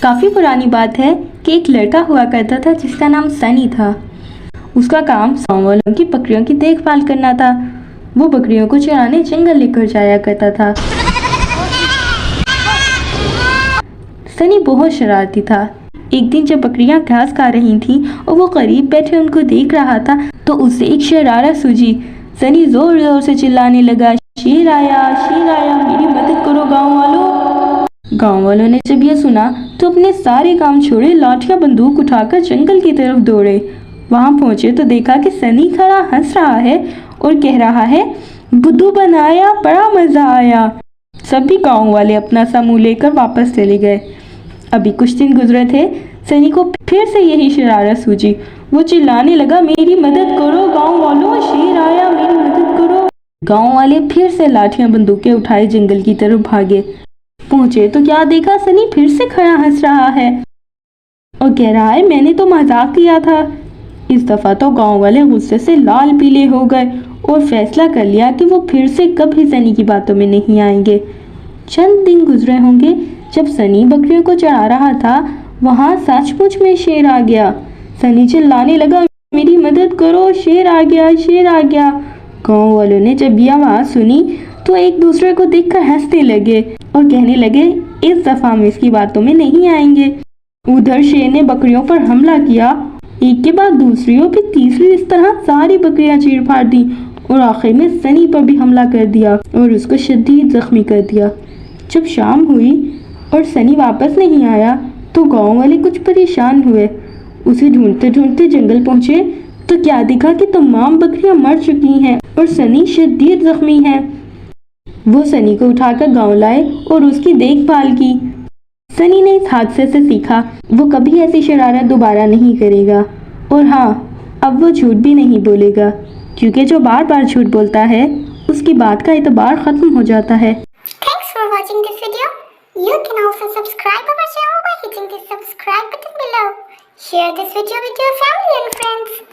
کافی پرانی بات ہے کہ ایک لڑکا ہوا کرتا تھا جس کا نام سنی تھا۔ اس کا کام گاؤں والوں کی بکریوں کی دیکھ بھال کرنا تھا۔ وہ بکریوں کو چرانے جنگل لے کر جایا کرتا تھا۔ سنی بہت شرارتی تھا۔ ایک دن جب بکریاں گھاس کھا رہی تھیں اور وہ قریب بیٹھے ان کو دیکھ رہا تھا تو اسے ایک شرارت سوجی۔ سنی زور زور سے چلانے لگا، شیر آیا، میری مدد کرو گاؤں والوں۔ گاؤں والوں نے جب یہ سنا تو اپنے سارے کام چھوڑے، لاٹھیاں بندوق اٹھا کر جنگل کی طرف دوڑے۔ وہاں پہنچے تو دیکھا کہ سنی کھڑا ہنس رہا ہے اور کہہ رہا ہے، بدھو بنایا، بڑا مزہ آیا۔ سبھی گاؤں والے اپنا سا منہ لے کر واپس چلے گئے۔ ابھی کچھ دن گزرے تھے، سنی کو پھر سے یہی شرارت سوجی۔ وہ چلانے لگا، میری مدد کرو گاؤں والوں، شیر آیا، میری مدد کرو۔ گاؤں والے پھر سے لاٹھیاں بندوقیں اٹھائے جنگل کی طرف بھاگے۔ پہنچے تو کیا دیکھا، سنی پھر سے کھڑا ہنس رہا ہے اور کہہ رہا ہے، میں نے تو مذاق کیا تھا۔ اس دفعہ تو گاؤں والے غصے سے لال پیلے ہو گئے اور فیصلہ کر لیا کہ وہ پھر سے کبھی سنی کی باتوں میں نہیں آئیں گے۔ چند دن گزرے ہوں گے، جب سنی بکریوں کو چرا رہا تھا وہاں سچ مچ میں شیر آ گیا۔ سنی چلانے لگا، میری مدد کرو، شیر آ گیا، شیر آ گیا۔ گاؤں والوں نے جب یہ آواز سنی تو ایک دوسرے کو دیکھ کر ہنسنے لگے اور کہنے لگے، اس دفعہ ہم اس کی باتوں میں نہیں آئیں گے۔ ادھر شیر نے بکریوں پر حملہ کیا، ایک کے بعد دوسری اور پھر تیسری، اس طرح ساری بکریاں چیر پھاڑ دی اور آخر میں سنی پر بھی حملہ کر دیا اور اس کو شدید زخمی کر دیا۔ جب شام ہوئی اور سنی واپس نہیں آیا تو گاؤں والے کچھ پریشان ہوئے۔ اسے ڈھونڈتے ڈھونڈتے جنگل پہنچے تو کیا دیکھا کہ تمام بکریاں مر چکی ہیں اور سنی شدید زخمی ہے۔ وہ سنی کو اٹھا کر گاؤں لائے اور اس کی دیکھ بھال کی۔ سنی نے اس حادثے سے سیکھا، وہ کبھی ایسی شرارت دوبارہ نہیں کرے گا، اور ہاں، اب وہ جھوٹ بھی نہیں بولے گا، کیونکہ جو بار بار جھوٹ بولتا ہے اس کی بات کا اعتبار ختم ہو جاتا ہے۔ Thanks for watching this video. You can also subscribe our channel by hitting the subscribe button below. Share this video with your family and friends.